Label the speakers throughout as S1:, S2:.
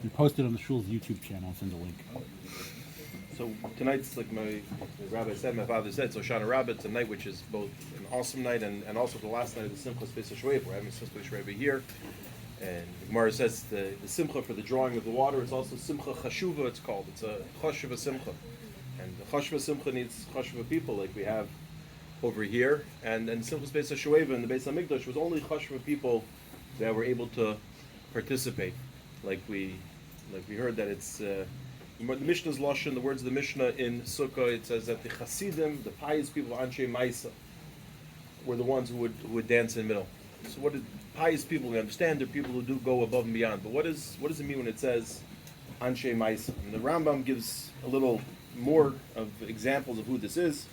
S1: You posted on the shul's YouTube channel. Send a link.
S2: So tonight's, like my rabbi said, my father said, so Shana Rabbah, it's a night which is both an awesome night and also the last night of the Simchas Beis Hashoeiva. We're having Simchas Hashoeiva here. And the Gemara says the Simcha for the drawing of the water, it's also Simcha Hashoeiva, it's called. It's a Hashoeiva Simcha. And the Hashoeiva Simcha needs Hashoeiva people like we have over here. And Simchas Beis Hashoeiva in the Beis HaMikdash was only Hashoeiva people that were able to participate. Like we heard that it's the Mishnah's Lashon, the words of the Mishnah in Sukkah, it says that the Hasidim, the pious people, Anshe Maisa, were the ones who would dance in the middle. So what did pious people, we understand they're people who do go above and beyond, but what does it mean when it says Anshe Maisa? And the Rambam gives a little more of examples of who this is,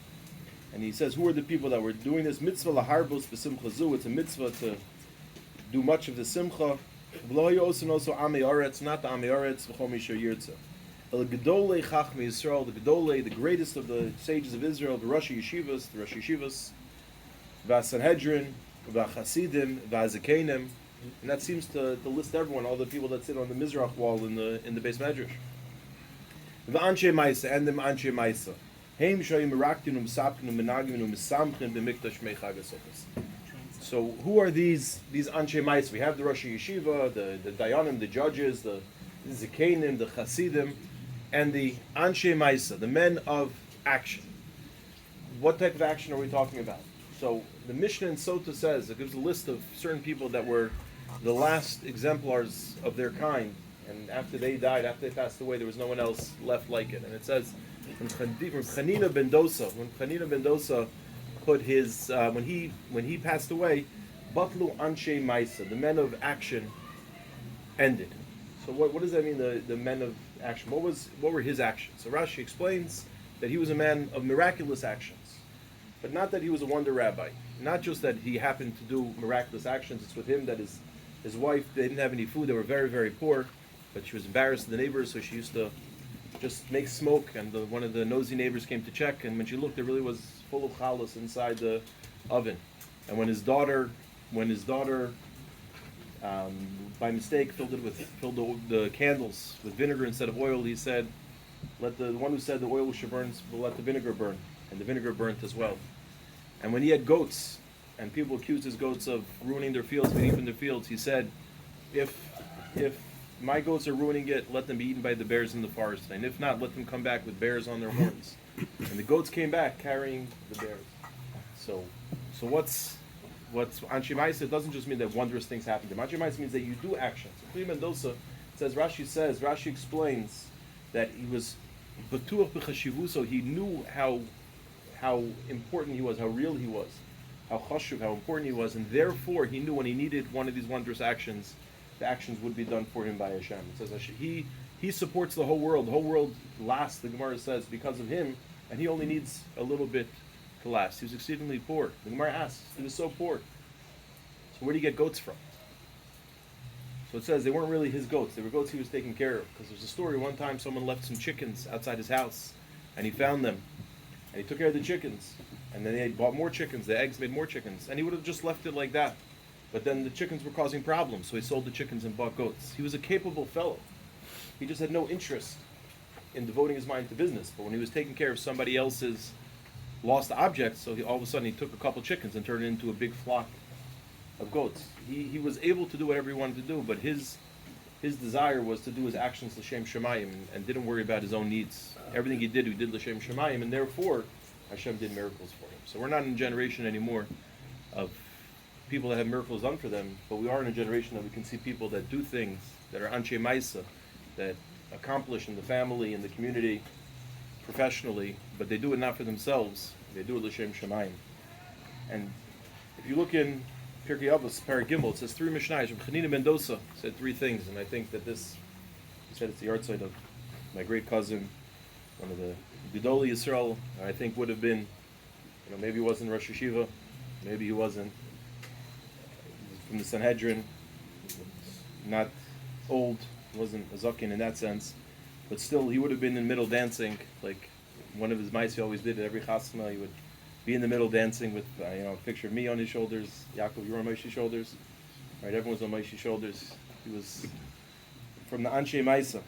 S2: and he says, who are the people that were doing this? Mitzvah laharbos b'simcha zu, it's a mitzvah to do much of the simcha. It's not the Amei Aretz, v'chol misher yirtzeh. El Gedolei Chachmei Yisrael, the Gedolei, the greatest of the sages of Israel, the Rosh Yeshivas, V'Sanhedrin, V'Chasidim, V'Azakenim, and that seems to list everyone, all the people that sit on the Mizrach wall in the Beis Medrash. V'Anshe Maisa, and the Anshe Maisa. Heim Shoyim Meraktinu M'Sapkinu Menagiminu M'Samchin B'Mikdash Meichag HaSukkos. So who are these Anshe Maisa? We have the Rosh Yeshiva, the Dayanim, the judges, the Zakenim, the Chasidim, and the Anshe Maisa, the men of action. What type of action are we talking about? So the Mishnah in Sota says, it gives a list of certain people that were the last exemplars of their kind, and after they died, after they passed away, there was no one else left like it. And it says, when Chanina ben Dosa put his, when he passed away, Batlu Anshe Maisa, the men of action, ended. So what does that mean, the men of action? What were his actions? So Rashi explains that he was a man of miraculous actions, but not that he was a wonder rabbi. Not just that he happened to do miraculous actions. It's with him that his wife, they didn't have any food. They were very, very poor, but she was embarrassed of the neighbors, so she used to just make smoke, and one of the nosy neighbors came to check, and when she looked, there really was full of challah inside the oven. And when his daughter by mistake filled the candles with vinegar instead of oil, he said, let the one who said the oil should burn, will let the vinegar burn, and the vinegar burnt as well. And when he had goats, and people accused his goats of ruining their fields, being eaten in their fields, he said, if my goats are ruining it, let them be eaten by the bears in the forest, and if not, let them come back with bears on their horns. And the goats came back carrying the bears. So what's Anshe Maisa? Doesn't just mean that wondrous things happen to him. Anshe Maisa means that you do actions. So Mendoza Rashi explains that he was batuach b'chashivu, so he knew how important he was, how real he was, how chashuv, how important he was, and therefore he knew when he needed one of these wondrous actions, the actions would be done for him by Hashem. It says he supports the whole world. The whole world lasts, the Gemara says, because of him, and he only needs a little bit to last. He was exceedingly poor. The Gemara asks, he was so poor. So where did he get goats from? So it says they weren't really his goats. They were goats he was taking care of. Because there's a story, one time someone left some chickens outside his house, and he found them. And he took care of the chickens. And then they bought more chickens. The eggs made more chickens. And he would have just left it like that. But then the chickens were causing problems, so he sold the chickens and bought goats. He was a capable fellow. He just had no interest in devoting his mind to business. But when he was taking care of somebody else's lost objects, so all of a sudden he took a couple chickens and turned it into a big flock of goats. He was able to do whatever he wanted to do, but his desire was to do his actions l'shem shemayim and didn't worry about his own needs. Everything he did l'shem shemayim, and therefore Hashem did miracles for him. So we're not in a generation anymore of people that have miracles done for them, but we are in a generation that we can see people that do things that are anshe maisa, that accomplish in the family, in the community, professionally, but they do it not for themselves. They do it l'shem shemayim. And if you look in Pirkei Avos, Parag Gimel, it says three Mishnayos. Chanina ben Dosa said three things, and I think that he said it's the Yahrtzeit of my great cousin, one of the Gedolei Yisrael. I think would have been, maybe he wasn't Rosh Yeshiva, maybe he wasn't from the Sanhedrin, not old, wasn't a zaken in that sense, but still he would have been in the middle dancing, like one of his mice he always did at every chasna. He would be in the middle dancing with a picture of me on his shoulders. Yaakov, you were on Moshe's shoulders, right? Everyone's on Moshe's shoulders. He was from the Anshe Maisa,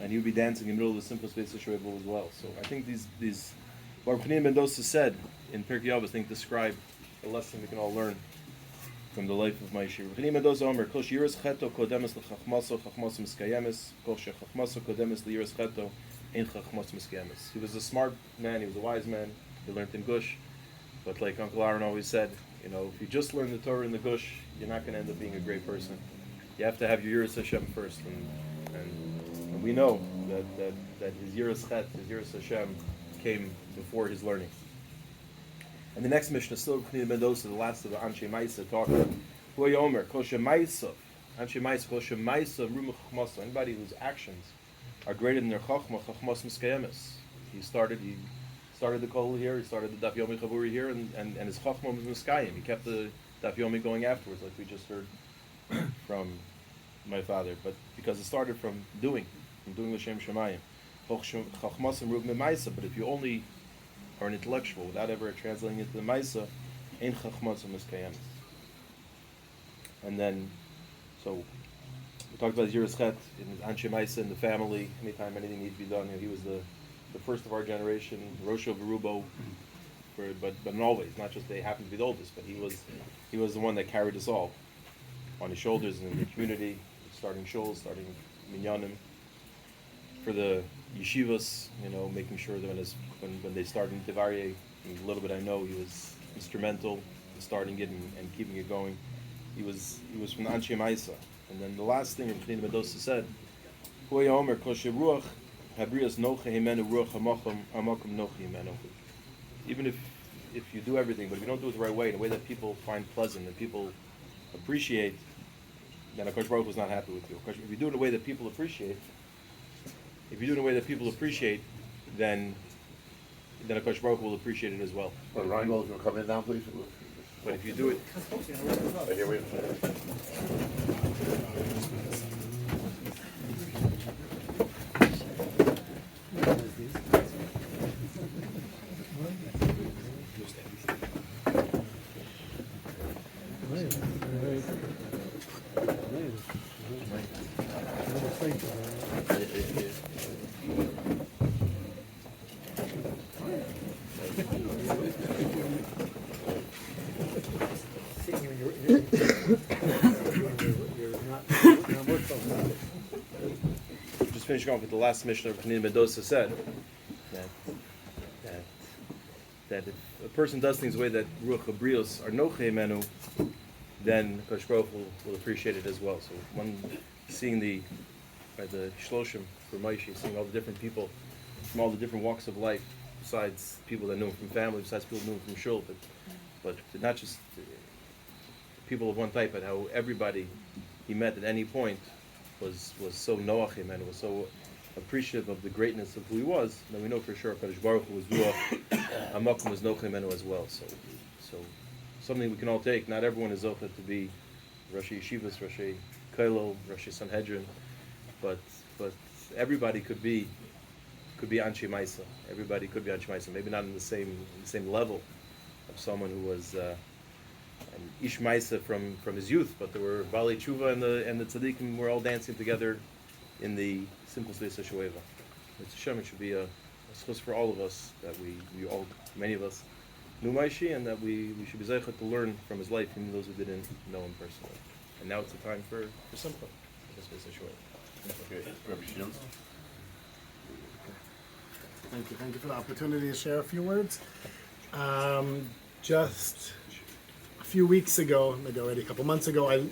S2: and he would be dancing in the middle of the Simchas Beis Hashoeiva as well. So I think these Baruch Hanina Mendoza said in Pirkei Avos, I think describe the lesson we can all learn from the life of Moshe. Baruch Hanina Mendoza Omer, Kol sheyiras cheto kodemes lechachmaso, chachmaso miskayemes, Kol shechachmaso kodemes leyiras cheto, ein chachmaso miskayemes. He was a smart man, he was a wise man, he learned in Gush, but like Uncle Aaron always said, you know, if you just learn the Torah in the Gush, you're not going to end up being a great person. You have to have your Yiras Hashem first, and we know that his Yiras Chet, his Yiras Hashem, came before his learning. And the next Mishnah, still Pnei Mendoza, the last of the Anshe Maisa, talking. Hu Yomer Kol Shemaisa, Anshe Maisa, Kol Shemaisa Rumach Chachmaso. Anybody whose actions are greater than their Chachma, Chachmas Miskayemes. He started the Kol here, he started the Daf Yomi Chavuri here, and his Chachma was Miskayim. He kept the Daf Yomi going afterwards, like we just heard from my father. But because it started from doing L'Shem Shemayim. Chachmas and Ruv Memaisa. But if you only are an intellectual without ever translating it to the Maisa, Ein Chachmas and Miskayemes. And then, so we talked about Yiras Chet in his Anshe Maisa in the family. Anytime anything needs to be done, he was the first of our generation, Rosh Verubo, but in all ways, not just they happened to be the oldest, but he was the one that carried us all on his shoulders in the community, starting shuls, starting minyanim, for the yeshivas, you know, making sure that when they started in Tivarye, a little bit I know, he was instrumental in starting it and keeping it going. He was from the Anshe Maisa. And then the last thing Pnei Mendoza said, Hu Yomer Kol sheruach habrias noche himenu ruach hamakom noche himenu. Even if you do everything, but if you don't do it the right way, in a way that people find pleasant and people appreciate, then HaKadosh Baruch Hu is not happy with you. If you do it in a way that people appreciate, then HaKadosh Baruch Hu will appreciate it as well.
S3: Well, Reingold, will come in now, please?
S2: But if you do it...
S3: Right here, wait a minute.
S2: Just finishing off with the last Mishnah of Pnei Mendoza said that if a person does things the way that Ruach Habrios are Noche Menu, then Kosh Baruch will appreciate it as well. So one seeing the Shloshim for Moshe, seeing all the different people from all the different walks of life, besides people that knew him from family, besides people that knew him from shul, but not just people of one type, but how everybody he met at any point was so noachim and was so appreciative of the greatness of who he was. Then we know for sure Kadosh Baruch Hu was ruach, Amakum was noachim as well. So something we can all take. Not everyone is zochet to be Rosh Yeshivas, Rosh Kollel, Rosh Sanhedrin, but everybody could be Anshe Maisa. Everybody could be Anshe Maisa. Maybe not in the same level of someone who was an Ish Maisa from his youth, but there were Balei Tshuva and the Tzaddikim were all dancing together in the Simchas Beis Hashoeiva. It's a Shem, it should be a schus for all of us that we all, many of us, knew Moshe, and that we should be zeichet to learn from his life, even those who didn't know him personally. And now it's the time for Simcha. Beis Hashoeiva.
S3: Okay, Rabbi Shields.
S4: Thank you for the opportunity to share a few words. Just a few weeks ago, maybe already a couple months ago,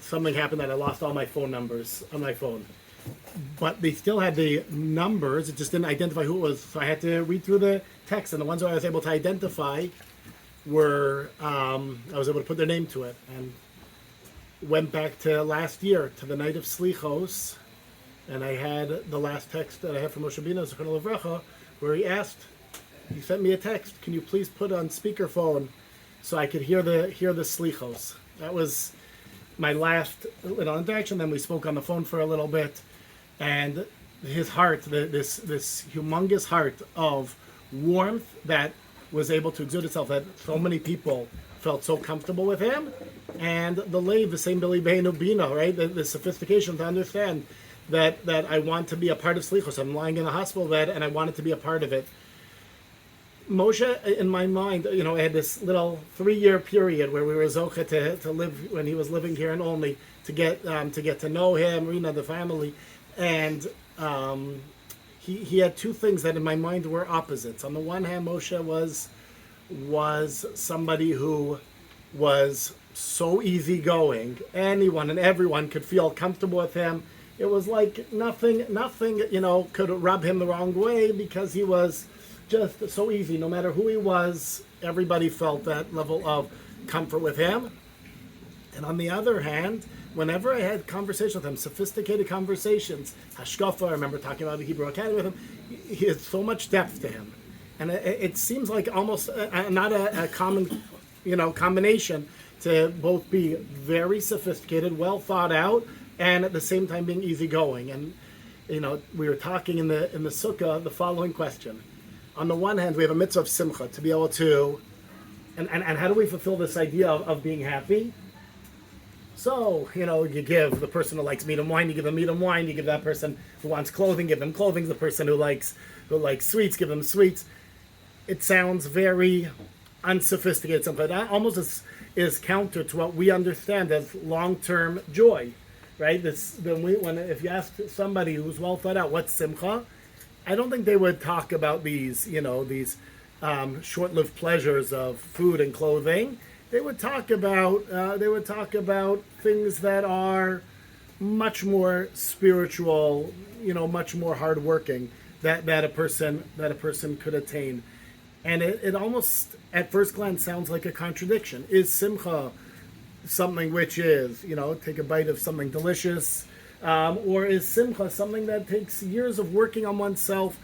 S4: something happened that I lost all my phone numbers on my phone. But they still had the numbers, it just didn't identify who it was. So I had to read through the text, and the ones that I was able to identify were, I was able to put their name to it. And went back to last year, to the night of Slichos, and I had the last text that I had from Moshe Bina, Zechron Levracha, where he sent me a text, can you please put on speakerphone so I could hear the Slichos. That was my last little interaction. Then we spoke on the phone for a little bit, and his heart, this humongous heart of warmth that was able to exude itself, that so many people felt so comfortable with him, and the leiv, the same Billy Beinu Bina, right? The sophistication to understand that I want to be a part of Slichos. I'm lying in a hospital bed, and I wanted to be a part of it. Moshe, in my mind, I had this little 3-year period where we were zocha to live when he was living here in Olney, to get to know him, Rina, the family, and he had two things that in my mind were opposites. On the one hand, Moshe was somebody who was so easygoing. Anyone and everyone could feel comfortable with him. It was like nothing, could rub him the wrong way because he was just so easy. No matter who he was, everybody felt that level of comfort with him. And on the other hand, whenever I had conversations with him, sophisticated conversations, hashkafa, I remember talking about the Hebrew Academy with him, he had so much depth to him. And it seems like almost not a common, combination to both be very sophisticated, well thought out, and at the same time being easygoing. And we were talking in the sukkah the following question. On the one hand, we have a mitzvah of simcha to be able to, and how do we fulfill this idea of being happy? So, you give the person who likes medium wine, you give them medium wine. You give that person who wants clothing, give them clothing. The person who likes sweets, give them sweets. It sounds very unsophisticated, something that almost is counter to what we understand as long-term joy, right? If you ask somebody who's well thought out, what's simcha? I don't think they would talk about these short-lived pleasures of food and clothing. They would talk about things that are much more spiritual, much more hardworking that a person could attain. And it almost at first glance sounds like a contradiction. Is simcha something which is, take a bite of something delicious, or is simcha something that takes years of working on oneself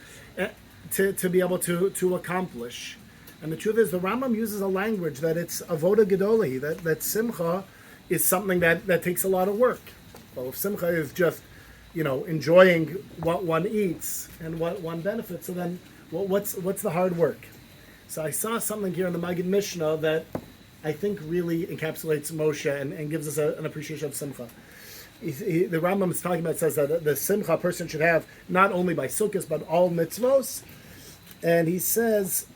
S4: to be able to accomplish? And the truth is, the Rambam uses a language that it's avoda gedoli, that simcha is something that takes a lot of work. Well, if simcha is just, enjoying what one eats and what one benefits, so then what's the hard work? So I saw something here in the Maggid Mishnah that I think really encapsulates Moshe and gives us an appreciation of simcha. The Rambam is talking about, says that the simcha person should have not only by sukkahs but all mitzvos, and he says,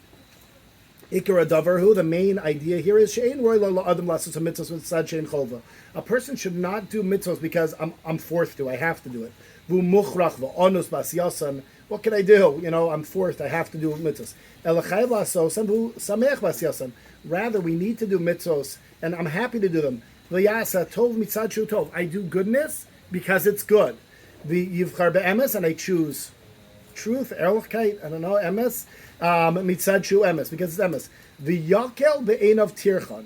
S4: Ikar Davarhu, the main idea here is she'ein roy lo adam lasos mitzvos with sad she'ein cholva. A person should not do mitzvos because I'm forced to, I have to do it. Vu muchrach v'onus bas yasan. What can I do? I'm forced, I have to do mitzvos. Elachayv lasos and vu sameach bas yasan. Rather, we need to do mitzvos, and I'm happy to do them. V'yasa tov mitzad shu tov. I do goodness because it's good. The yivchar be'emes, and I choose truth, ehrlichkeit, I don't know, emes, mitzad shu emes, because it's emes. The yakel be'einav tirchan,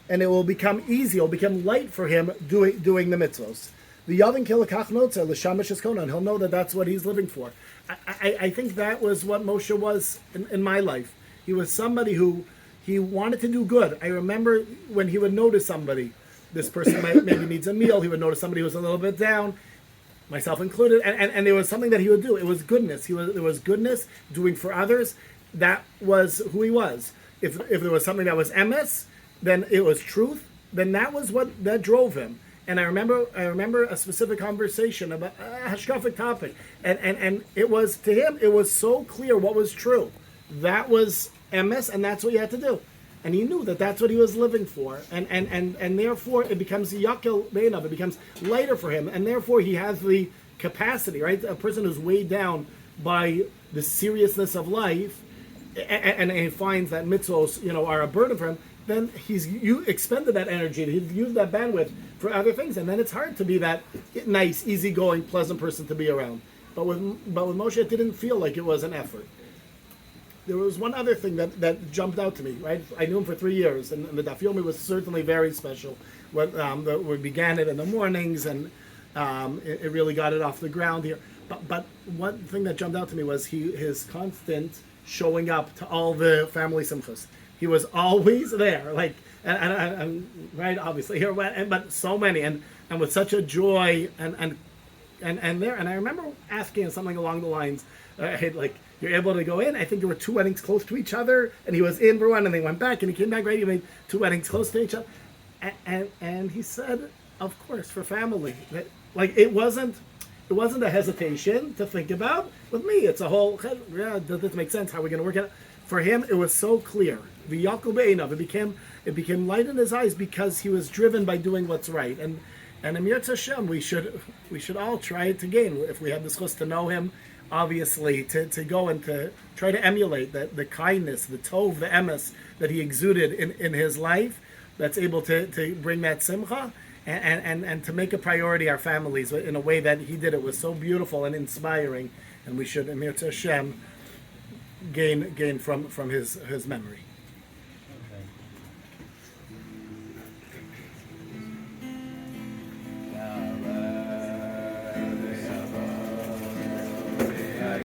S4: and it will become easy, it will become light for him doing the mitzvos. The yavin kilakach notzer l'shamash eskonan, he'll know that that's what he's living for. I think that was what Moshe was in my life. He was somebody who he wanted to do good. I remember when he would notice somebody, this person maybe needs a meal, he would notice somebody who was a little bit down, myself included, and there was something that he would do. It was goodness. There was goodness, doing for others. That was who he was. If there was something that was emes, then it was truth. Then that was what that drove him. And I remember a specific conversation about a hashkafic topic, and it was, to him, it was so clear what was true. That was emes, and that's what you had to do. And he knew that that's what he was living for, and therefore it becomes yakel beinav, it becomes lighter for him, and therefore he has the capacity, right? A person who's weighed down by the seriousness of life, and he finds that mitzvos, are a burden for him, then you expended that energy, he's used that bandwidth for other things, and then it's hard to be that nice, easygoing, pleasant person to be around. But with Moshe, it didn't feel like it was an effort. There was one other thing that jumped out to me, right? I knew him for 3 years, and the Daf Yomi was certainly very special. We began it in the mornings, and it really got it off the ground here. But one thing that jumped out to me was his constant showing up to all the family simchas. He was always there, like, and right, obviously here, but so many, and with such a joy, and there. And I remember asking something along the lines, you're able to go in. I think there were two weddings close to each other, and he was in for one, and they went back, and he came back, right? He made two weddings close to each other. And he said, of course, for family. Like, it wasn't a hesitation to think about. With me, it's a whole, yeah, does this make sense? How are we going to work it out? For him, it was so clear. V'yakul be'einav. It became light in his eyes because he was driven by doing what's right. And Amir Hashem, we should all try to gain, if we have the chus to know him, obviously, to go and to try to emulate the kindness, the tov, the emes that he exuded in his life, that's able to bring that simcha, and to make a priority our families in a way that he did. It was so beautiful and inspiring, and we should, Amir Hashem, gain from his memory.